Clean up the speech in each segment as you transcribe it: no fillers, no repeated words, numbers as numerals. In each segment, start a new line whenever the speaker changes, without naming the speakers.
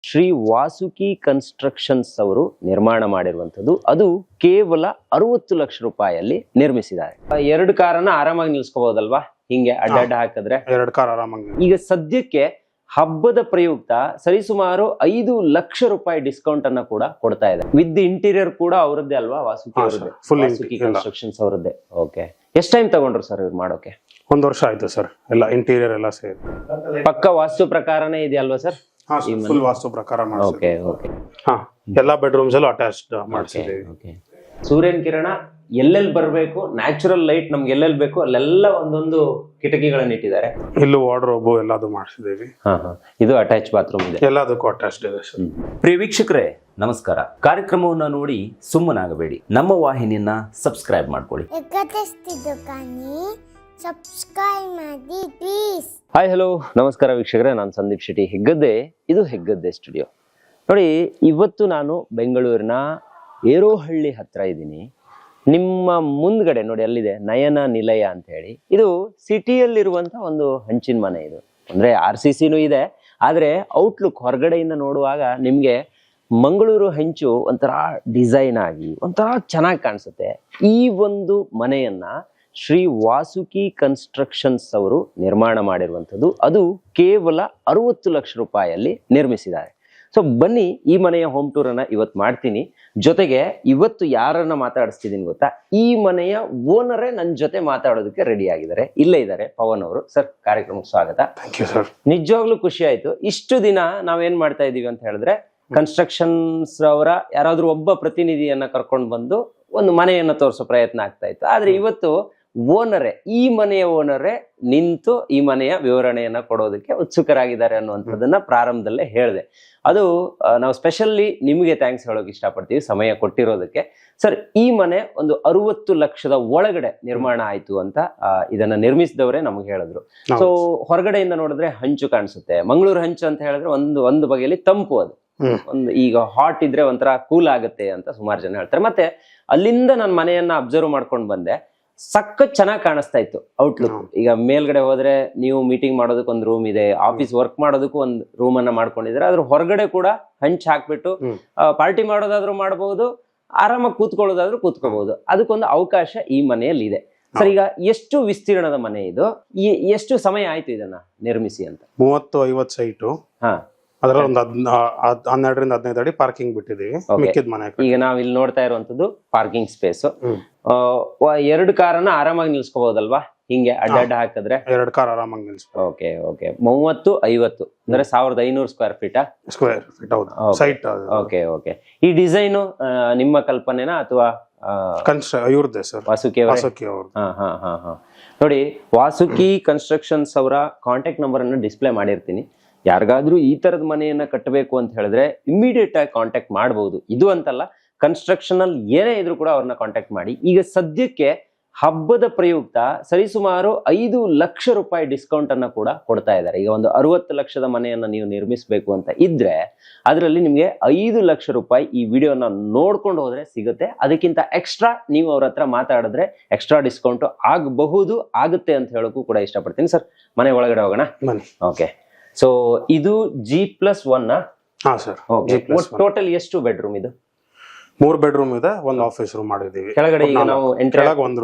Shri Vasuki constructions ಅವರು ನಿರ್ಮಾಣ ಮಾಡಿರುವಂತದ್ದು. ಅದು ಕೇವಲ 60 ಲಕ್ಷ ರೂಪಾಯಿಯಲ್ಲಿ ನಿರ್ಮಿಸಿದ್ದಾರೆ. 2 ಕಾರನ್ನ ಆರಾಮಾಗಿ ನಿಲ್ಸ್ಕೋಬಹುದಲ್ವಾ, ಹಿಂಗೆ ಅಡ್ಡ ಹಾಕಿದ್ರೆ
2 ಕಾರ್ ಆರಾಮಾಗಿ.
ಈಗ ಸದ್ಯಕ್ಕೆ ಹಬ್ಬದ ಪ್ರಯುಕ್ತ ಸರಿಸುಮಾರು 5 ಲಕ್ಷ ರೂಪಾಯಿ ಡಿಸ್ಕೌಂಟ್ ಅನ್ನ ಕೂಡ ಕೊಡ್ತಾ ಇದೆ. ವಿತ್ ಇಂಟೀರಿಯರ್ ಕೂಡ ಅವರದ್ದೇ ಅಲ್ವಾ, ವಾಸುಕಿ ಅವರದ್ದೇ, ವಾಸುಕಿ ಕನ್ಸ್ಟ್ರಕ್ಷನ್ಸ್ ಅವರದ್ದೇ. ಓಕೆ, ಎಷ್ಟು ಟೈಮ್ ತಗೊಂಡ್ರು ಸರ್ ಇವ್ರು ಮಾಡೋಕೆ?
1 ವರ್ಷ ಆಯ್ತು ಸರ್. ಎಲ್ಲ ಇಂಟೀರಿಯರ್ ಎಲ್ಲ ಸೇರಿ
ಪಕ್ಕ ವಾಸ್ತು ಪ್ರಕಾರನೇ ಇದೆ ಅಲ್ವಾ ಸರ್?
ಫುಲ್ ವಾಸ್ತು ಪ್ರಕಾರ
ಓಕೆ ಓಕೆ.
ಎಲ್ಲ ಬೆಡ್ರೂಮ್ಸ್ ಎಲ್ಲ ಅಟ್ಯಾಚ್ಡ್ ಮಾಡಿಸಿದ್ದೀವಿ.
ಸೂರ್ಯನ ಕಿರಣ ಎಲ್ಲೆಲ್ಲಿ ಬರಬೇಕು, ನ್ಯಾಚುರಲ್ ಲೈಟ್ ನಮ್ಗೆ ಎಲ್ಲೆಲ್ಲಿ ಬೇಕು ಅಲ್ಲೆಲ್ಲ ಒಂದೊಂದು ಕಿಟಕಿಗಳನ್ನ ಇಟ್ಟಿದ್ದಾರೆ.
ಇಲ್ಲೂ ವಾರ್ಡ್ರೋಬ್ ಎಲ್ಲದು ಮಾಡಿಸಿದ್ದೀವಿ.
ಇದು ಅಟ್ಯಾಚ್ ಬಾತ್ರೂಮ್ ಇದೆ,
ಎಲ್ಲದಕ್ಕೂ ಅಟ್ಯಾಚ್ಡ್ ಇದೆ ಸರ್.
ಪ್ರಿಯ ವೀಕ್ಷಕರೇ ನಮಸ್ಕಾರ. ಕಾರ್ಯಕ್ರಮವನ್ನ ನೋಡಿ ಸುಮ್ಮನಾಗಬೇಡಿ, ನಮ್ಮ ವಾಹಿನಿಯನ್ನ ಸಬ್ಸ್ಕ್ರೈಬ್ ಮಾಡ್ಕೊಳ್ಳಿ.
ಸಬ್ಸ್ಕ್ರೈಬ್ ಮಾಡಿ ಪ್ಲೀಸ್.
ಹಾಯ್ ಹಲೋ ನಮಸ್ಕಾರ ವೀಕ್ಷಕರೇ, ನಾನು ಸಂದೀಪ್ ಶೆಟ್ಟಿ, ಹೆಗ್ಗದ್ದೆ. ಇದು ಹೆಗ್ಗದ್ದೆ ಸ್ಟುಡಿಯೋ. ನೋಡಿ, ಇವತ್ತು ನಾನು ಬೆಂಗಳೂರಿನ ಏರೋಹಳ್ಳಿ ಹತ್ರ ಇದ್ದೀನಿ. ನಿಮ್ಮ ಮುಂದ್ಗಡೆ ನೋಡಿ ಅಲ್ಲಿದೆ ನಯನ ನಿಲಯ ಅಂತ ಹೇಳಿ. ಇದು ಸಿಟಿಯಲ್ಲಿರುವಂತ ಒಂದು ಹಂಚಿನ ಮನೆ. ಇದು ಅಂದ್ರೆ RCCನೂ ಇದೆ, ಆದ್ರೆ ಔಟ್ಲುಕ್ ಹೊರಗಡೆಯಿಂದ ನೋಡುವಾಗ ನಿಮ್ಗೆ ಮಂಗಳೂರು ಹಂಚು ಒಂಥರ ಡಿಸೈನ್ ಆಗಿ ಒಂಥರ ಚೆನ್ನಾಗಿ ಕಾಣಿಸುತ್ತೆ. ಈ ಒಂದು ಮನೆಯನ್ನ ಶ್ರೀ ವಾಸುಕಿ ಕನ್ಸ್ಟ್ರಕ್ಷನ್ಸ್ ಅವರು ನಿರ್ಮಾಣ ಮಾಡಿರುವಂಥದ್ದು. ಅದು ಕೇವಲ 60 ಲಕ್ಷ ರೂಪಾಯಿಯಲ್ಲಿ ನಿರ್ಮಿಸಿದ್ದಾರೆ. ಸೊ ಬನ್ನಿ, ಈ ಮನೆಯ ಹೋಮ್ ಟೂರ್ ಅನ್ನ ಇವತ್ತು ಮಾಡ್ತೀನಿ. ಜೊತೆಗೆ ಇವತ್ತು ಯಾರನ್ನ ಮಾತಾಡಿಸ್ತಿದ್ದೀನಿ ಗೊತ್ತಾ, ಈ ಮನೆಯ ಓನರೇ ನನ್ನ ಜೊತೆ ಮಾತಾಡೋದಕ್ಕೆ ರೆಡಿ ಆಗಿದ್ದಾರೆ. ಇಲ್ಲೇ ಇದ್ದಾರೆ ಪವನ್ ಅವರು. ಸರ್, ಕಾರ್ಯಕ್ರಮಕ್ಕೆ ಸ್ವಾಗತ. ನಿಜವಾಗ್ಲೂ ಖುಷಿ ಆಯ್ತು. ಇಷ್ಟು ದಿನ ನಾವೇನ್ ಮಾಡ್ತಾ ಇದೀವಿ ಅಂತ ಹೇಳಿದ್ರೆ, ಕನ್ಸ್ಟ್ರಕ್ಷನ್ಸ್ ಅವರ ಯಾರಾದ್ರೂ ಒಬ್ಬ ಪ್ರತಿನಿಧಿಯನ್ನ ಕರ್ಕೊಂಡು ಬಂದು ಒಂದು ಮನೆಯನ್ನ ತೋರಿಸೋ ಪ್ರಯತ್ನ ಆಗ್ತಾ ಇತ್ತು. ಆದ್ರೆ ಇವತ್ತು ಓನರೇ, ಈ ಮನೆಯ ಓನರೇ ನಿಂತು ಈ ಮನೆಯ ವಿವರಣೆಯನ್ನ ಕೊಡೋದಕ್ಕೆ ಉತ್ಸುಕರಾಗಿದ್ದಾರೆ ಅನ್ನುವಂಥದ್ದನ್ನ ಪ್ರಾರಂಭದಲ್ಲೇ ಹೇಳಿದೆ. ಅದು ನಾವು ಸ್ಪೆಷಲಿ ನಿಮಗೆ ಥ್ಯಾಂಕ್ಸ್ ಹೇಳೋಕೆ ಇಷ್ಟಪಡ್ತೀವಿ, ಸಮಯ ಕೊಟ್ಟಿರೋದಕ್ಕೆ. ಸರ್, ಈ ಮನೆ ಒಂದು 60 ಲಕ್ಷದ ಒಳಗಡೆ ನಿರ್ಮಾಣ ಆಯ್ತು ಅಂತ ಇದನ್ನ ನಿರ್ಮಿಸಿದವರೇ ನಮ್ಗೆ ಹೇಳಿದ್ರು. ಸೊ ಹೊರಗಡೆಯಿಂದ ನೋಡಿದ್ರೆ ಹಂಚು ಕಾಣಿಸುತ್ತೆ. ಮಂಗಳೂರು ಹಂಚು ಅಂತ ಹೇಳಿದ್ರೆ ಒಂದು ಬಗೆಯಲ್ಲಿ ತಂಪು. ಅದು ಒಂದು ಈಗ ಹಾಟ್ ಇದ್ರೆ ಒಂಥರ ಕೂಲ್ ಆಗುತ್ತೆ ಅಂತ ಸುಮಾರು ಜನ ಹೇಳ್ತಾರೆ. ಮತ್ತೆ ಅಲ್ಲಿಂದ ನಾನು ಮನೆಯನ್ನ ಅಬ್ಸರ್ವ್ ಮಾಡ್ಕೊಂಡು ಬಂದೆ, ಸಖತ್ ಚೆನ್ನಾಗಿ ಕಾಣಿಸ್ತಾ ಇತ್ತು ಔಟ್ಲುಕ್. ಈಗ ಮೇಲ್ಗಡೆ ಹೋದ್ರೆ ನೀವು ಮೀಟಿಂಗ್ ಮಾಡೋದಕ್ಕೆ ಒಂದು ರೂಮ್ ಇದೆ, ಆಫೀಸ್ ವರ್ಕ್ ಮಾಡೋದಕ್ಕೂ ಒಂದು ರೂಮ್ ಅನ್ನ ಮಾಡ್ಕೊಂಡಿದ್ರೆ, ಅದ್ರ ಹೊರಗಡೆ ಕೂಡ ಹಂಚ್ ಹಾಕ್ಬಿಟ್ಟು ಪಾರ್ಟಿ ಮಾಡೋದಾದ್ರೂ ಮಾಡಬಹುದು, ಆರಾಮಾಗಿ ಕೂತ್ಕೊಳ್ಳೋದಾದ್ರೂ ಕೂತ್ಕೋಬಹುದು. ಅದಕ್ಕೊಂದು ಅವಕಾಶ ಈ ಮನೆಯಲ್ಲಿ ಇದೆ. ಸರ್, ಈಗ ಎಷ್ಟು ವಿಸ್ತೀರ್ಣದ ಮನೆ ಇದು? ಎಷ್ಟು ಸಮಯ ಆಯ್ತು ಇದನ್ನ ನಿರ್ಮಿಸಿ ಅಂತ?
30-50 ಸೈಟು. ಅದ್ರಲ್ಲಿ ಒಂದು 12ರಿಂದ 15 ಅಡಿ ಪಾರ್ಕಿಂಗ್ ಬಿಟ್ಟಿದೀವಿ.
ಈಗ ನಾವ್ ಇಲ್ಲಿ ನೋಡ್ತಾ ಇರುವಂತದ್ದು ಪಾರ್ಕಿಂಗ್ ಸ್ಪೇಸ್. 2 ಕಾರನ್ನ ಆರಾಮಾಗಿ ನಿಲ್ಸ್ಕೋಬಹುದಲ್ವಾ, ಹಿಂಗೆ ಅಡ್ಡ ಹಾಕಿದ್ರೆ?
2 ಕಾರ್ ಆರಾಮಾಗಿ ನಿಲ್ಸ್ಬೋದು.
Okay okay. 30-50 ಅಂದ್ರೆ 1500 square feet
site.
Okay okay. ಈ ಡಿಸೈನು ನಿಮ್ಮ ಕಲ್ಪನೆನಾ ಅಥವಾ
ಇವ್ರದ್ದೇ ಸರ್? ವಾಸುಕಿ ಅವರು.
ನೋಡಿ, ವಾಸುಕಿ ಕನ್ಸ್ಟ್ರಕ್ಷನ್ಸ್ ಅವರ ಕಾಂಟ್ಯಾಕ್ಟ್ ನಂಬರ್ ಅನ್ನು ಡಿಸ್ಪ್ಲೇ ಮಾಡಿರ್ತೀನಿ. ಯಾರಿಗಾದ್ರೂ ಈ ತರದ ಮನೆಯನ್ನ ಕಟ್ಟಬೇಕು ಅಂತ ಹೇಳಿದ್ರೆ ಇಮಿಡಿಯೇಟ್ ಆಗಿ ಕಾಂಟ್ಯಾಕ್ಟ್ ಮಾಡಬಹುದು. ಇದು ಅಂತಲ್ಲ, ಕನ್ಸ್ಟ್ರಕ್ಷನ್ ಅಲ್ಲಿ ಏನೇ ಇದ್ರು ಕೂಡ ಅವ್ರನ್ನ ಕಾಂಟ್ಯಾಕ್ಟ್ ಮಾಡಿ. ಈಗ ಸದ್ಯಕ್ಕೆ ಹಬ್ಬದ ಪ್ರಯುಕ್ತ ಸರಿಸುಮಾರು 5 ಲಕ್ಷ ರೂಪಾಯಿ ಡಿಸ್ಕೌಂಟ್ ಅನ್ನ ಕೂಡ ಕೊಡ್ತಾ ಇದ್ದಾರೆ. ಈಗ ಒಂದು 60 ಲಕ್ಷದ ಮನೆಯನ್ನ ನೀವು ನಿರ್ಮಿಸಬೇಕು ಅಂತ ಇದ್ರೆ ಅದರಲ್ಲಿ ನಿಮ್ಗೆ 5 ಲಕ್ಷ ರೂಪಾಯಿ ಈ ವಿಡಿಯೋನ ನೋಡ್ಕೊಂಡು ಹೋದ್ರೆ ಸಿಗುತ್ತೆ. ಅದಕ್ಕಿಂತ ಎಕ್ಸ್ಟ್ರಾ ನೀವು ಅವ್ರ ಹತ್ರ ಮಾತಾಡಿದ್ರೆ ಎಕ್ಸ್ಟ್ರಾ ಡಿಸ್ಕೌಂಟ್ ಆಗುತ್ತೆ ಅಂತ ಹೇಳೋಕ್ಕೂ ಕೂಡ ಇಷ್ಟಪಡ್ತೀನಿ. ಸರ್, ಮನೆ ಒಳಗಡೆ ಹೋಗೋಣ. ಓಕೆ. ಸೊ ಇದು G+1? ಟೋಟಲ್ ಎಷ್ಟು ಬೆಡ್ರೂಮ್ ಇದು?
3 ಬೆಡ್ರೂಮ್ ಇದೆ, 1 ಆಫೀಸ್ ರೂಮ್ ಮಾಡಿದೀವಿ.
ಕೆಳಗಡೆ ಈಗ ನಾವು
ಒಂದು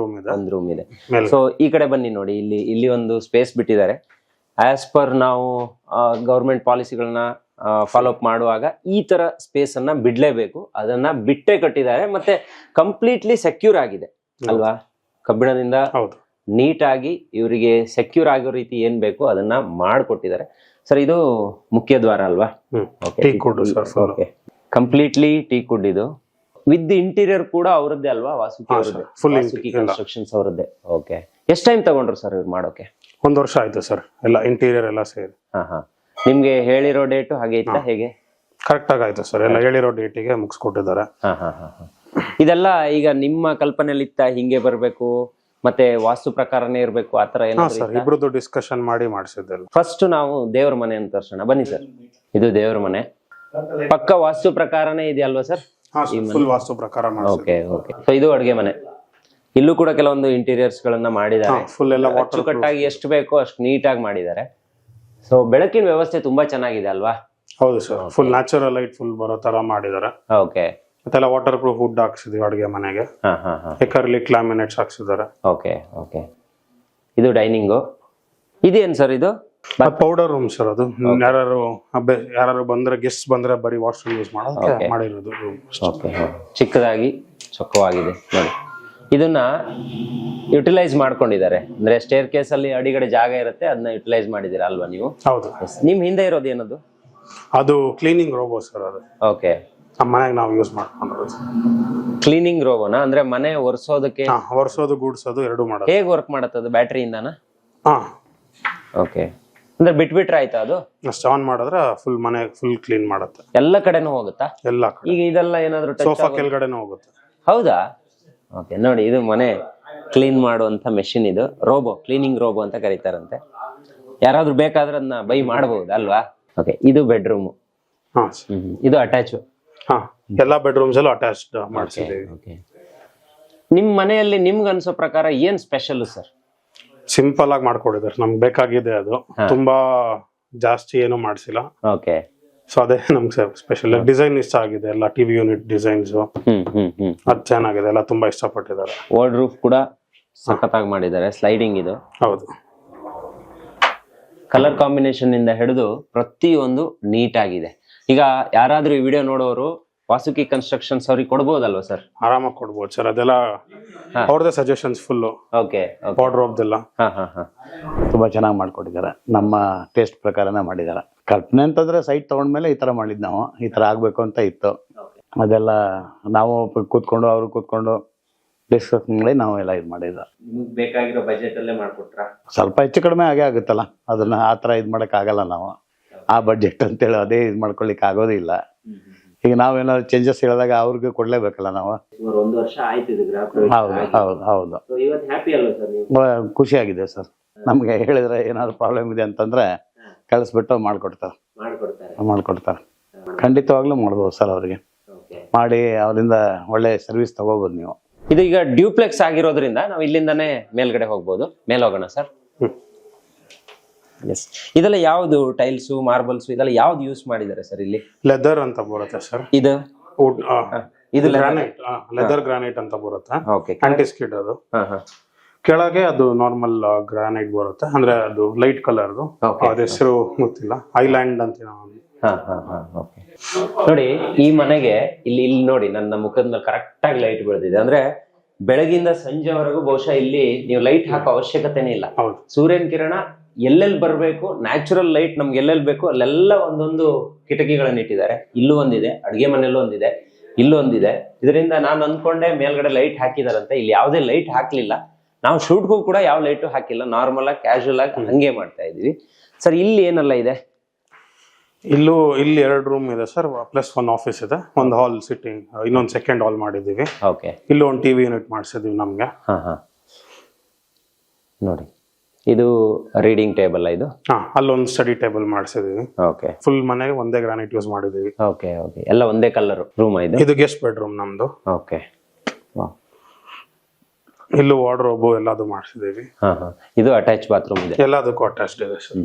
ರೂಮ್ ಇದೆ.
ಸೊ ಈ ಕಡೆ ಬನ್ನಿ ನೋಡಿ, ಇಲ್ಲಿ ಒಂದು ಸ್ಪೇಸ್ ಬಿಟ್ಟಿದ್ದಾರೆ. ಆಸ್ ಪರ್ ನಾವು ಗವರ್ಮೆಂಟ್ ಪಾಲಿಸಿಗಳನ್ನ ಫಾಲೋ ಅಪ್ ಮಾಡುವಾಗ ಈ ತರ ಸ್ಪೇಸ್ ಅನ್ನ ಬಿಡ್ಲೇಬೇಕು. ಅದನ್ನ ಬಿಟ್ಟೆ ಕಟ್ಟಿದ್ದಾರೆ. ಮತ್ತೆ ಕಂಪ್ಲೀಟ್ಲಿ ಸೆಕ್ಯೂರ್ ಆಗಿದೆ ಅಲ್ವಾ, ಕಬ್ಬಿಣದಿಂದ ನೀಟಾಗಿ ಇವರಿಗೆ ಸೆಕ್ಯೂರ್ ಆಗೋ ರೀತಿ ಏನ್ ಬೇಕು ಅದನ್ನ ಮಾಡ್ಕೊಟ್ಟಿದ್ದಾರೆ. ಸರ್, ಇದು ಮುಖ್ಯ ದ್ವಾರ ಅಲ್ವಾ? Completely teak wood. ಇದು ವಿತ್ ಇಂಟೀರಿಯರ್ ಕೂಡ ಅವರದ್ದೇ ಅಲ್ವಾ, ವಾಸುಕಿ ಕನ್ಸ್ಟ್ರಕ್ಷನ್ಸ್ ಅವರದ್ದೇ. ಓಕೆ. ಎಷ್ಟು ಟೈಮ್ ತಗೊಂಡ್ರು ಸರ್ ಇವ್ರು ಮಾಡೋಕೆ?
1 ವರ್ಷ ಆಯ್ತು ಸರ್. ಎಲ್ಲ ಇಂಟೀರಿಯರ್ ಎಲ್ಲ ಸೇರಿ.
ನಿಮ್ಗೆ ಹೇಳಿರೋ ಡೇಟ್ ಹಾಗೆ ಇತ್ತ, ಹೇಗೆ?
ಕರೆಕ್ಟ್ ಆಗಾಯ್ತು ಸರ್. ಎಲ್ಲ ಹೇಳಿರೋ ಡೇಟಿಗೆ ಮುಗಿಸ್ಕೊಟ್ಟಿದ್ದಾರೆ.
ಇದೆಲ್ಲ ಈಗ ನಿಮ್ಮ ಕಲ್ಪನೆಯಲ್ಲಿ ಇತ್ತ, ಹಿಂಗೆ ಬರ್ಬೇಕು ಮತ್ತೆ ವಾಸ್ತು ಪ್ರಕಾರನೇ ಇರ್ಬೇಕು ಆತರ ಏನಾದ್ರು?
ಇಬ್ರದ್ದು ಡಿಸ್ಕಷನ್ ಮಾಡಿ ಮಾಡಿಸಿದ್ದೆಲ್ಲ.
ಫಸ್ಟ್ ನಾವು ದೇವ್ರ ಮನೆ ಅಂತ ತೋರ್ಸೋಣ, ಬನ್ನಿ ಸರ್. ಇದು ದೇವ್ರ ಮನೆ, ಪಕ್ಕ ವಾಸ್ತು ಪ್ರಕಾರನೇ ಇದೆ ಅಲ್ವಾ ಸರ್?
ಫುಲ್ ವಾಸ್ತು ಪ್ರಕಾರ.
Okay okay. ಸೊ ಇದು ಅಡುಗೆ ಮನೆ. ಇಲ್ಲೂ ಕೂಡ ಕೆಲವೊಂದು ಇಂಟೀರಿಯರ್ಸ್ ಗಳನ್ನ ಮಾಡಿದ್ದಾರೆ.
ಫುಲ್ ಎಲ್ಲ
ಅಚ್ಚುಕಟ್ಟಾಗಿ ಎಷ್ಟು ಬೇಕೋ ಅಷ್ಟು ನೀಟಾಗಿ ಮಾಡಿದ್ದಾರೆ. ಸೊ ಬೆಳಕಿನ ವ್ಯವಸ್ಥೆ ತುಂಬಾ ಚೆನ್ನಾಗಿದೆ ಅಲ್ವಾ?
ಹೌದು sir, full natural light full ಬರೋ ತರ ಮಾಡಿದ್ದಾರೆ.
ಓಕೆ.
ಮತ್ತೆಲ್ಲ ವಾಟರ್ ಪ್ರೂಫ್ ವುಡ್ ಹಾಕ್ಸಿದೀವಿ ಅಡುಗೆ ಮನೆಗೆ. ಎಕರ್ಲಿಕ್ ಲ್ಯಾಮಿನೇಟ್ಸ್ ಹಾಕ್ಸಿದ್ದಾರೆ.
Okay okay. ಇದು ಡೈನಿಂಗು. ಇದೇನು ಸರ್ ಇದು?
ಪೌಡರ್ ರೂಮ್ ಸರ್ ಅದು. ಯಾರು ಬಂದ್ರೆ ಗೆಸ್ಟ್ ಬಂದ್ರೆ ಬರೀ ವಾಶ್ರೂಮ್ ಯೂಸ್ ಮಾಡೋದಕ್ಕೆ ಮಾಡಿರೋದು ರೂಮ್.
ಓಕೆ. ಚಿಕ್ಕದಾಗಿ ಚೊಕ್ಕವಾಗಿದೆ ನೋಡಿ. ಇದನ್ನ ಯುಟಿಲೈಸ್ ಮಾಡ್ಕೊಂಡಿದ್ದಾರೆ ಅಂದ್ರೆ ಸ್ಟೇರ್ ಕೇಸ್ ಅಲ್ಲಿ ಅಡಿಗಡೆ ಜಾಗ ಇರುತ್ತೆ, ಅದನ್ನ ಯುಟಿಲೈಸ್ ಮಾಡಿದ್ದೀರಾ ಅಲ್ವಾ ನೀವು?
ಹೌದು.
ನಿಮ್ ಹಿಂದೆ ಇರೋದು ಏನದು?
ಅದು ಕ್ಲೀನಿಂಗ್ ರೋಬೋ ಸರ್ ಅದು.
ಓಕೆ.
ನಮ್ಮ ಮನೆಗೆ ನಾವು ಯೂಸ್ ಮಾಡ್ಕೊಂಡಿರೋದು.
ಕ್ಲೀನಿಂಗ್ ರೋಬೋನಾ? ಅಂದ್ರೆ ಮನೆ ಒರೆಸೋದಕ್ಕೆ?
ಒರೆಸೋದು ಗೂಡ್ಸೋದು ಎರಡು ಮಾಡೋದು.
ಹೇಗೆ ವರ್ಕ್ ಮಾಡತ್ತದು? ಬ್ಯಾಟ್ರಿಯಿಂದಾನ?
ಹಾ.
ಓಕೆ. ಅಂದ್ರೆ ಬಿಟ್ಬಿಟ್ರೆ ಆಯ್ತಾ ಅದು?
ಅಷ್ಟು ಆನ್ ಮಾಡಿದ್ರೆ ಫುಲ್ ಮನೆ ಫುಲ್ ಕ್ಲೀನ್ ಮಾಡುತ್ತೆ.
ಎಲ್ಲ ಕಡೆನೂ ಹೋಗುತ್ತಾ?
ಎಲ್ಲ ಕಡೆ.
ಈಗ ಇದೆಲ್ಲ ಏನಾದ್ರು
ಸೋಫಾ ಕೆಳಗಡೆನೂ ಹೋಗುತ್ತೆ.
ಹೌದಾ? ಓಕೆ. ನೋಡಿ, ಇದು ಮನೆ ಕ್ಲೀನ್ ಮಾಡುವಂತ ಮೆಷಿನ್. ಇದು ರೋಬೋ, ಕ್ಲೀನಿಂಗ್ ರೋಬೋ ಅಂತ ಕರೀತಾರಂತೆ. ಯಾರಾದ್ರೂ ಬೇಕಾದ್ರೆ ಅದನ್ನ ಬೈ ಮಾಡಬಹುದು ಅಲ್ವಾ? ಓಕೆ. ಇದು ಬೆಡ್ರೂಮ್. ಇದು ಅಟ್ಯಾಚ್.
ಎಲ್ಲಾ ಬೆಡ್ರೂಮ್ಸ್ ಅಲ್ಲೂ ಅಟ್ಯಾಚ್ಡ್ ಮಾಡಿಸಿದ್ದೀವಿ.
ನಿಮ್ ಮನೆಯಲ್ಲಿ ನಿಮ್ಗೆ ಅನ್ಸೋ ಪ್ರಕಾರ ಏನ್ ಸ್ಪೆಷಲ್ ಸರ್?
ಸಿಂಪಲ್ ಆಗಿ ಮಾಡ್ಕೊಡಿದ್ದಾರೆ, ನಮ್ಗೆ ಬೇಕಾಗಿದೆ ಅದು. ತುಂಬಾ ಜಾಸ್ತಿ ಏನು ಮಾಡಿಸಿಲ್ಲ.
ಓಕೆ.
ಸೊ ಅದೇ ನಮ್ಗೆ ಸ್ಪೆಷಲ್. ಡಿಸೈನ್ ಇಷ್ಟ ಆಗಿದೆ, ಎಲ್ಲ ಟಿವಿ ಯೂನಿಟ್ ಡಿಸೈನ್ಸ್ ಅದು ಚೆನ್ನಾಗಿದೆ, ಎಲ್ಲ ತುಂಬಾ ಇಷ್ಟಪಟ್ಟಿದ್ದಾರೆ.
ವಾರ್ಡ್ ರೂಫ್ ಕೂಡ ಸಖತ್ತಾಗಿ ಮಾಡಿದ್ದಾರೆ. ಸ್ಲೈಡಿಂಗ್ ಇದು.
ಹೌದು.
ಕಲರ್ ಕಾಂಬಿನೇಷನ್ ಇಂದ ಹಿಡಿದು ಪ್ರತಿಯೊಂದು ನೀಟ್ ಆಗಿದೆ. ಈಗ ಯಾರಾದ್ರೂ ಈ ವಿಡಿಯೋ ನೋಡೋರು ವಾಸುಕಿ ಕನ್ಸ್ಟ್ರಕ್ಷನ್ಸ್ ಅವ್ರಿಗೆ ಕೊಡ್ಬೋದಲ್ವಾ ಸರ್?
ಆರಾಮಾಗಿ ಕೊಡ್ಬೋದು ಸರ್. ಅದೆಲ್ಲ ಅವ್ರದೇ ಸಜೆಷನ್ಸ್ ಫುಲ್.
ಓಕೆ.
ವಾರ್ಡ್ರೋಬ್ದೆಲ್ಲ
ತುಂಬಾ ಚೆನ್ನಾಗಿ ಮಾಡ್ಕೊಟ್ಟಿದ್ದಾರೆ. ನಮ್ಮ ಟೇಸ್ಟ್ ಪ್ರಕಾರನೇ ಮಾಡಿದ್ದಾರೆ. ಕಲ್ಪನೆ ಅಂತಂದ್ರೆ ಸೈಟ್ ತಗೊಂಡ್ಮೇಲೆ ಈ ತರ ಮಾಡಿದ್ ನಾವು. ಈ ತರ ಆಗ್ಬೇಕು ಅಂತ ಇತ್ತು. ಅದೆಲ್ಲ ನಾವು ಕೂತ್ಕೊಂಡು ಅವ್ರು ಕೂತ್ಕೊಂಡು ಡಿಸ್ಕಸ್ ಮಾಡಿ ನಾವು ಎಲ್ಲ ಇದು ಮಾಡಿದ.
ನಿಮಗೆ ಬೇಕಾಗಿರೋ ಬಜೆಟ್ ಅಲ್ಲೇ ಮಾಡ್ಕೊಟ್ರ?
ಸ್ವಲ್ಪ ಹೆಚ್ಚು ಕಡಿಮೆ ಆಗೇ ಆಗುತ್ತಲ್ಲ, ಅದನ್ನ ಆ ತರ ಇದು ಮಾಡಕ್ ಆಗಲ್ಲ ನಾವು. ಆ ಬಡ್ಜೆಟ್ ಅಂತೇಳಿ ಅದೇ ಇದು ಮಾಡ್ಕೊಳ್ಲಿಕ್ಕೆ ಆಗೋದಿಲ್ಲ. ಈಗ ನಾವೇನಾದ್ರು ಚೇಂಜಸ್ ಹೇಳಿದಾಗ ಅವ್ರಿಗೆ ಕೊಡ್ಲೇಬೇಕಲ್ಲ ನಾವು.
1 ವರ್ಷ ಆಯ್ತು ಇದು ಗ್ರಾಹಕರು.
ಹೌದು ಹೌದು ಹೌದು.
ಇವತ್ತು ಹ್ಯಾಪಿ ಅಲ್ವಾ ಸರ್ ನೀವು?
ಖುಷಿಯಾಗಿದೆ ಸರ್. ನಮ್ಗೆ ಹೇಳಿದ್ರೆ ಏನಾದ್ರು ಪ್ರಾಬ್ಲಮ್ ಇದೆ ಅಂತಂದ್ರೆ ಕಳಿಸ್ಬಿಟ್ಟು ಮಾಡ್ಕೊಡ್ತಾರೆ. ಖಂಡಿತವಾಗ್ಲೂ ಮಾಡ್ಬೋದು ಸರ್. ಅವ್ರಿಗೆ ಮಾಡಿ ಅವರಿಂದ ಒಳ್ಳೆ ಸರ್ವಿಸ್ ತಗೋಬಹುದು ನೀವು.
ಇದು ಈಗ ಡ್ಯೂಪ್ಲೆಕ್ಸ್ ಆಗಿರೋದ್ರಿಂದ ನಾವು ಇಲ್ಲಿಂದಾನೇ ಮೇಲ್ಗಡೆ ಹೋಗ್ಬೋದು. ಮೇಲ್ ಹೋಗೋಣ ಸರ್. ಎಸ್. ಇದೆಲ್ಲ ಯಾವ್ದು ಟೈಲ್ಸ್ ಮಾರ್ಬಲ್ಸ್ ಇದೆಲ್ಲ ಯಾವ್ದು ಯೂಸ್ ಮಾಡಿದ್ದಾರೆ ಸರ್ ಇಲ್ಲಿ?
ಲೆದರ್ ಅಂತ ಬರುತ್ತೆ ಸರ್.
ಇದು
ಇದು ಗ್ರಾನೈಟ್, ಲೆದರ್ ಗ್ರಾನೈಟ್ ಅಂತ ಬರುತ್ತೆ.
ಓಕೆ.
ಆಂಟಿ ಸ್ಕಿಡ್ ಅದು. ಕೆಳಗೆ ಅದು ನಾರ್ಮಲ್ ಗ್ರಾನೈಟ್ ಬರುತ್ತೆ, ಅಂದ್ರೆ ಅದು ಲೈಟ್ ಕಲರ್ದು. ಅದ ಹೆಸರು ಗೊತ್ತಿಲ್ಲ, ಐಲ್ಯಾಂಡ್ ಅಂತ.
ಓಕೆ. ನೋಡಿ, ಈ ಮನೆಗೆ ಇಲ್ಲಿ ನೋಡಿ ನನ್ನ ಮುಖದ ಮೇಲೆ ಕರೆಕ್ಟ್ ಆಗಿ ಲೈಟ್ ಬೀಳ್ತಿದೆ. ಅಂದ್ರೆ ಬೆಳಗಿಂದ ಸಂಜೆವರೆಗೂ ಬಹುಶಃ ಇಲ್ಲಿ ನೀವು ಲೈಟ್ ಹಾಕೋ ಅವಶ್ಯಕತೆನೇ ಇಲ್ಲ. ಸೂರ್ಯನ ಕಿರಣ ಎಲ್ಲೆಲ್ಲಿ ಬರಬೇಕು, ನ್ಯಾಚುರಲ್ ಲೈಟ್ ನಮ್ಗೆ ಎಲ್ಲೆಲ್ಲಿ ಬೇಕು ಅಲ್ಲೆಲ್ಲ ಒಂದೊಂದು ಕಿಟಕಿಗಳನ್ನ ಇಟ್ಟಿದ್ದಾರೆ. ಇಲ್ಲೂ ಒಂದಿದೆ, ಅಡುಗೆ ಮನೆಯಲ್ಲೂ ಒಂದಿದೆ, ಇಲ್ಲೂ ಒಂದಿದೆ. ಇದರಿಂದ ನಾನು ಅಂದ್ಕೊಂಡೆ ಮೇಲ್ಗಡೆ ಲೈಟ್ ಹಾಕಿದಾರಂತೆ. ಇಲ್ಲಿ ಯಾವುದೇ ಲೈಟ್ ಹಾಕ್ಲಿಲ್ಲ. ನಾವು ಶೂಟ್ಗೂ ಕೂಡ ಯಾವ ಲೈಟು ಹಾಕಿಲ್ಲ. ನಾರ್ಮಲ್ ಆಗಿ ಕ್ಯಾಶುವಲ್ ಆಗಿ ಹಂಗೆ ಮಾಡ್ತಾ ಇದೀವಿ ಸರ್. ಇಲ್ಲಿ ಏನೆಲ್ಲ ಇದೆ?
ಇಲ್ಲಿ 2 ರೂಮ್ ಇದೆ ಸರ್, ಪ್ಲಸ್ 1 ಆಫೀಸ್ ಇದೆ, ಒಂದು ಹಾಲ್ ಸಿಟ್ಟಿಂಗ್, ಇನ್ನೊಂದು ಸೆಕೆಂಡ್ ಹಾಲ್ ಮಾಡಿದೀವಿ.
ಓಕೆ.
ಇಲ್ಲಿ ಒಂದು ಟಿವಿ ಯೂನಿಟ್ ಮಾಡಿಸಿದೀವಿ ನಮ್ಗೆ.
ನೋಡಿ, ಇದು ರೀಡಿಂಗ್ ಟೇಬಲ್. ಇದು
ಅಲ್ಲೊಂದು ಸ್ಟಡಿ ಟೇಬಲ್ ಮಾಡಿಸಿದೀವಿ.
ಓಕೆ.
ಫುಲ್ ಮನೆಗೆ ಒಂದೇ ಗ್ರಾನೈಟ್ ಯೂಸ್ ಮಾಡಿದೀವಿ.
Okay okay. ಎಲ್ಲ ಒಂದೇ ಕಲರ್ ರೂಮ್ ಇದು.
ಇದು ಗೆಸ್ಟ್ ಬೆಡ್ರೂಮ್ ನಮ್ದು.
ಓಕೆ.
ಇಲ್ಲೂ ವಾರ್ಡ್ರೋಬ್ ಎಲ್ಲದು ಮಾಡಿಸಿದೀವಿ.
ಇದು ಅಟ್ಯಾಚ್ ಬಾತ್ರೂಮ್ ಇದೆ.
ಎಲ್ಲದಕ್ಕೂ ಅಟ್ಯಾಚ್ಡ್ ಇದೆ ಸರ್.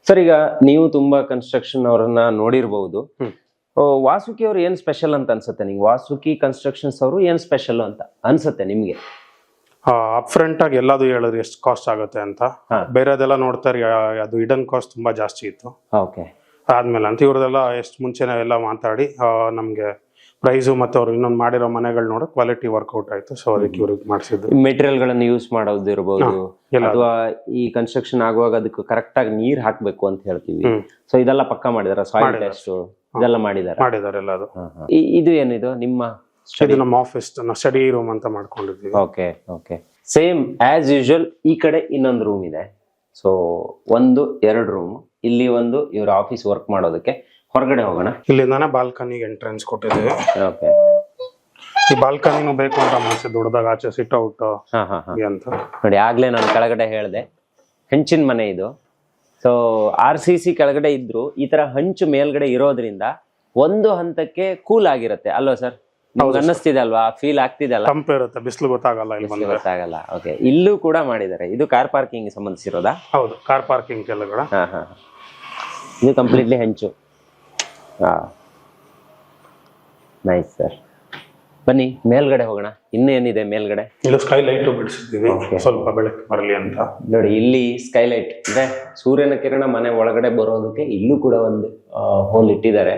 ಸರ್, ಈಗ ನೀವು ತುಂಬಾ ಕನ್ಸ್ಟ್ರಕ್ಷನ್ ಅವರನ್ನ ನೋಡಿರ್ಬಹುದು. ವಾಸುಕಿ ಅವ್ರು ಏನ್ ಸ್ಪೆಷಲ್ ಅಂತ ಅನ್ಸುತ್ತೆ ನಿಮ್ಗೆ? ವಾಸುಕಿ ಕನ್ಸ್ಟ್ರಕ್ಷನ್ಸ್ ಅವರು ಏನ್ ಸ್ಪೆಷಲ್ ಅಂತ ಅನ್ಸುತ್ತೆ ನಿಮ್ಗೆ?
ಅಪ್ ಫ್ರಂಟ್ ಆಗಿ ಎಲ್ಲದು ಹೇಳಿದ್ರೆ ಎಷ್ಟು ಕಾಸ್ಟ್ ಆಗುತ್ತೆ ಅಂತ. ಬೇರೆದೆಲ್ಲ ನೋಡ್ತಾರೆ, ಅದು ಹಿಡನ್ ಕಾಸ್ಟ್ ತುಂಬಾ ಜಾಸ್ತಿ ಇತ್ತು.
ಓಕೆ.
ಆದ್ಮೇಲೆ ಅಂತ ಇವ್ರದೆಲ್ಲ ಎಷ್ಟು ಮುಂಚೆನೆ ಎಲ್ಲ ಮಾತಾಡಿ ನಮ್ಗೆ ಪ್ರೈಸು ಮತ್ತೆ ಅವ್ರು ಇನ್ನೊಂದು ಮಾಡಿರೋ ಮನೆಗಳು ನೋಡೋ ಕ್ವಾಲಿಟಿ ವರ್ಕೌಟ್ ಆಯ್ತು. ಸೊ ಅದಕ್ಕೆ ಇವ್ರಿಗೆ ಮಾಡಿಸಿದ್ದು.
ಮೆಟೀರಿಯಲ್ ಗಳನ್ನ ಯೂಸ್ ಮಾಡೋದಿರ್ಬೋದು, ಅಥವಾ ಈ ಕನ್ಸ್ಟ್ರಕ್ಷನ್ ಆಗುವಾಗ ಅದಕ್ಕೆ ಕರೆಕ್ಟ್ ಆಗಿ ನೀರ್ ಹಾಕ್ಬೇಕು ಅಂತ ಹೇಳ್ತೀವಿ. ಸೊ ಇದೆಲ್ಲ ಪಕ್ಕ ಮಾಡಿದಾರ? ಸಾಯಿಲ್ ಟೆಸ್ಟ್ ಇದೆಲ್ಲ ಮಾಡಿದಾರೆ ಎಲ್ಲದು. ಇದು ಏನಿದು ನಿಮ್ಮ?
ಇದು ನಮ್ಮ ಆಫೀಸ್, ಸ್ಟಡಿ ರೂಮ್ ಅಂತ ಮಾಡ್ಕೊಂಡಿದ್ದೀವಿ.
Okay okay. Same as usual ಈ ಕಡೆ ಇನ್ನೊಂದು ರೂಮ್ ಇದೆ. So 1-2 room. ಇಲ್ಲಿ ಒಂದು ಇವ್ರ ಆಫೀಸ್ ವರ್ಕ್ ಮಾಡೋದಕ್ಕೆ. ಹೊರಗಡೆ ಹೋಗೋಣ.
ಇಲ್ಲಿಂದಾನೆ ಬಾಲ್ಕನಿಗೆ ಎಂಟ್ರೆನ್ಸ್ ಕೊಟ್ಟಿದ್ದೀವಿ.
ಓಕೆ.
ಈ ಬಾಲ್ಕನಿನೂ ಬೇಕು ಅಂತ ಮನಸ್ಸು ದೊಡ್ಡದಾಗ ಆಚೆ ಸಿಟ್ ಔಟ್ ಅಂತ
ನೋಡಿ. ಆಗ್ಲೇ ನಾನು ಕೆಳಗಡೆ ಹೇಳಿದೆ, ಹಂಚಿನ ಮನೆ ಇದು. ಸೊ RCC ಕೆಳಗಡೆ ಇದ್ರು ಈ ತರ ಹಂಚು ಮೇಲ್ಗಡೆ ಇರೋದ್ರಿಂದ ಒಂದು ಹಂತಕ್ಕೆ ಕೂಲ್ ಆಗಿರುತ್ತೆ ಅಲ್ವಾ ಸರ್? ನಿಮ್ಗೆ ಅನ್ನಿಸ್ತಿದೆ ಅಲ್ವಾ? ಫೀಲ್ ಆಗ್ತಿದೆ ಅಲ್ಲ?
ತಂಪು ಇರುತ್ತೆ, ಬಿಸಿಲು ಗೊತ್ತಾಗಲ್ಲ. ಇಲ್ಲಿ
ಗೊತ್ತಾಗಲ್ಲ. ಓಕೆ. ಇಲ್ಲೂ ಕೂಡ ಮಾಡಿದ್ದಾರೆ. ಇದು ಕಾರ್ ಪಾರ್ಕಿಂಗ್ ಸಂಬಂಧಿಸಿರೋದಾ?
ಹೌದು, ಕಾರ್ ಪಾರ್ಕಿಂಗ್ ಕೆಳಗಡೆ.
ಇದು ಕಂಪ್ಲೀಟ್ಲಿ ಹಂಚು. ಹಾ, ನೈಸ್ ಸರ್. ಬನ್ನಿ ಮೇಲ್ಗಡೆ ಹೋಗೋಣ. ಇನ್ನೇನಿದೆ ಮೇಲ್ಗಡೆ?
ಇದು ಸ್ಕೈ ಲೈಟ್ ಬಿಡಿಸಿದ್ದೀವಿ,
Okay.
ಸ್ವಲ್ಪ ಬೆಳಕು ಬರಲಿ ಅಂತ.
ನೋಡಿ, ಇಲ್ಲಿ ಸ್ಕೈಲೈಟ್ ಅಂದ್ರೆ ಸೂರ್ಯನ ಕಿರಣ ಮನೆ ಒಳಗಡೆ ಬರೋದಕ್ಕೆ ಇಲ್ಲೂ ಕೂಡ ಒಂದು ಹೋಲ್ ಇಟ್ಟಿದ್ದಾರೆ.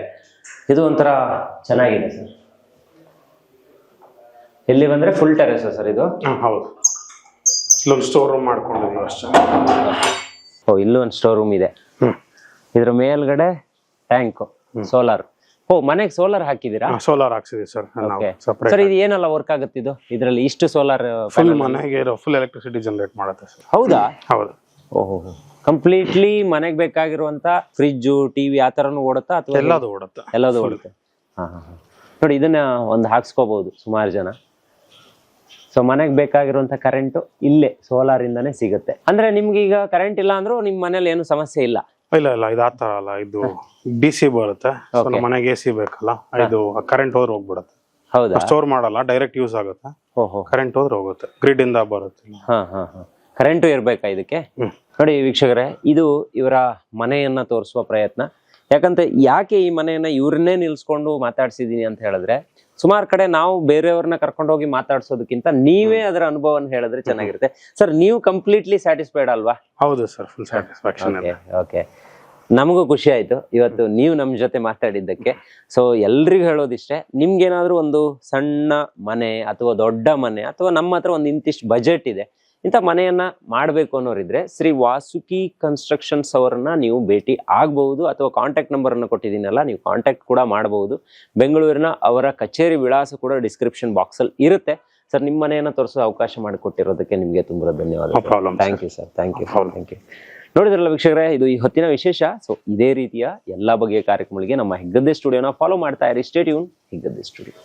ಇದು ಒಂಥರ ಚೆನ್ನಾಗಿದೆ ಸರ್. ಇಲ್ಲಿ ಬಂದ್ರೆ ಫುಲ್ ಟೆರೆಸ್ ಸರ್ ಇದು?
ಹೌದು, ಇಲ್ಲೊಂದು ಸ್ಟೋರ್ ರೂಮ್ ಮಾಡ್ಕೊಂಡಿದ್ದೀವಿ ಅಷ್ಟೇ.
ಓ, ಇಲ್ಲೂ ಒಂದು ಸ್ಟೋರ್ ರೂಮ್ ಇದೆ. ಇದ್ರ ಮೇಲ್ಗಡೆ ಟ್ಯಾಂಕ್, ಸೋಲಾರ್. ಓ, ಮನೆಗೆ ಸೋಲಾರ್ ಹಾಕಿದೀರಾ?
ಸೋಲಾರ್ ಹಾಕ್ಸಿದೀವಿ ಸರ್ ನಾವು
ಸರ್,
ಸಪರೇಟ್.
ಇದು ಏನೆಲ್ಲ ವರ್ಕ್ ಆಗುತ್ತೆ ಇದು? ಇದರಲ್ಲಿ ಇಷ್ಟು ಸೋಲಾರ್
ಫುಲ್ ಮನೆಗೆ ಫುಲ್ ಎಲೆಕ್ಟ್ರಿಸಿಟಿ ಜನರೇಟ್ ಮಾಡುತ್ತೆ ಸರ್.
ಹೌದಾ?
ಹೌದು.
ಓಹೋ, ಕಂಪ್ಲೀಟ್ಲಿ ಮನೆಗೆ ಬೇಕಾಗಿರುವಂತ ಫ್ರಿಜ್ಜು, ಟಿವಿ ಆ ತರನು ಓಡುತ್ತಾ ಅಥವಾ
ಎಲ್ಲದು ಓಡುತ್ತೆ.
ಎಲ್ಲದೂ ಓಡುತ್ತೆ? ಹಾ ಹಾ ಹಾ. ನೋಡಿ, ಇದನ್ನ ಒಂದು ಹಾಕ್ಸ್ಕೋಬಹುದು ಸುಮಾರು ಜನ. ಸೊ ಮನೆಗೆ ಬೇಕಾಗಿರುವಂತ ಕರೆಂಟ್ ಇಲ್ಲೇ ಸೋಲಾರ್ ಇಂದಾನೆ ಸಿಗುತ್ತೆ. ಅಂದ್ರೆ ನಿಮ್ಗೆ ಈಗ ಕರೆಂಟ್ ಇಲ್ಲ ಅಂದ್ರೂ ನಿಮ್ ಮನೇಲಿ ಏನು ಸಮಸ್ಯೆ ಇಲ್ಲ?
ಇಲ್ಲ ಇಲ್ಲ, ಇದು ಆತರ ಅಲ್ಲ, ಇದು DC ಬರುತ್ತೆ. So, ನಮ್ಮ ಮನೆಗೆ AC ಬೇಕಲ್ಲ, ಇದು ಕರೆಂಟ್ ಹೋದ್ರೆ ಹೋಗ್ಬಿಡುತ್ತೆ.
ಹೌದಾ?
ಸ್ಟೋರ್ ಮಾಡಲ್ಲ, ಡೈರೆಕ್ಟ್ ಯೂಸ್ ಆಗುತ್ತೆ.
ಓಹೋ,
ಕರೆಂಟ್ ಹೋದ್ರೆ ಹೋಗುತ್ತೆ, ಗ್ರಿಡ್ ಇಂದ ಬರುತ್ತೆ.
ಹಾ ಹಾ ಹಾ. ಕರೆಂಟು ಇರ್ಬೇಕಾ ಇದಕ್ಕೆ? ನೋಡಿ ವೀಕ್ಷಕರೇ, ಇದು ಇವರ ಮನೆಯನ್ನ ತೋರಿಸುವ ಪ್ರಯತ್ನ. ಯಾಕೆ ಈ ಮನೆಯನ್ನ ಇವ್ರನ್ನೇ ನಿಲ್ಸ್ಕೊಂಡು ಮಾತಾಡ್ಸಿದೀನಿ ಅಂತ ಹೇಳಿದ್ರೆ, ಸುಮಾರು ಕಡೆ ನಾವು ಬೇರೆಯವ್ರನ್ನ ಕರ್ಕೊಂಡೋಗಿ ಮಾತಾಡ್ಸೋದಕ್ಕಿಂತ ನೀವೇ ಅದರ ಅನುಭವನ ಹೇಳಿದ್ರೆ ಚೆನ್ನಾಗಿರುತ್ತೆ. ಸರ್, ನೀವು ಕಂಪ್ಲೀಟ್ಲಿ ಸ್ಯಾಟಿಸ್ಫೈಡ್ ಅಲ್ವಾ?
ಹೌದು ಸರ್, ಫುಲ್ ಸ್ಯಾಟಿಸ್ಫ್ಯಾಕ್ಷನ್.
ಓಕೆ, ನಮಗೂ ಖುಷಿ ಆಯ್ತು ಇವತ್ತು ನೀವು ನಮ್ಮ ಜೊತೆ ಮಾತಾಡಿದ್ದಕ್ಕೆ. ಸೊ ಎಲ್ರಿಗೂ ಹೇಳೋದಿಷ್ಟೇ, ನಿಮ್ಗೇನಾದ್ರೂ ಒಂದು ಸಣ್ಣ ಮನೆ ಅಥವಾ ದೊಡ್ಡ ಮನೆ ಅಥವಾ ನಮ್ಮ ಹತ್ರ ಒಂದು ಇಂತಿಷ್ಟು ಬಜೆಟ್ ಇದೆ, ಇಂಥ ಮನೆಯನ್ನ ಮಾಡಬೇಕು ಅನ್ನೋರಿದ್ರೆ ಶ್ರೀ ವಾಸುಕಿ ಕನ್ಸ್ಟ್ರಕ್ಷನ್ಸ್ ಅವರನ್ನ ನೀವು ಭೇಟಿ ಆಗಬಹುದು, ಅಥವಾ ಕಾಂಟ್ಯಾಕ್ಟ್ ನಂಬರ್ ಅನ್ನು ಕೊಟ್ಟಿದ್ದೀನಲ್ಲ, ನೀವು ಕಾಂಟ್ಯಾಕ್ಟ್ ಕೂಡ ಮಾಡಬಹುದು. ಬೆಂಗಳೂರಿನ ಅವರ ಕಚೇರಿ ವಿಳಾಸ ಕೂಡ ಡಿಸ್ಕ್ರಿಪ್ಷನ್ ಬಾಕ್ಸ್ ಅಲ್ಲಿ ಇರುತ್ತೆ. ಸರ್, ನಿಮ್ಮ ಮನೆಯನ್ನ ತೋರಿಸೋ ಅವಕಾಶ ಮಾಡಿಕೊಟ್ಟಿರೋದಕ್ಕೆ ನಿಮಗೆ ತುಂಬಾ ಧನ್ಯವಾದ. Thank you sir, thank you. ನೋಡಿದ್ರಲ್ಲ ವೀಕ್ಷಕರೇ, ಇದು ಈ ಹೊತ್ತಿನ ವಿಶೇಷ. ಸೊ ಇದೇ ರೀತಿಯ ಎಲ್ಲಾ ಬಗೆಯ ಕಾರ್ಯಕ್ರಮಗಳಿಗೆ ನಮ್ಮ ಹೆಗ್ಗದ್ದೆ ಸ್ಟುಡಿಯೋನ ಫಾಲೋ ಮಾಡ್ತಾ ಇರಿ. Stay tune, Heggadde studio.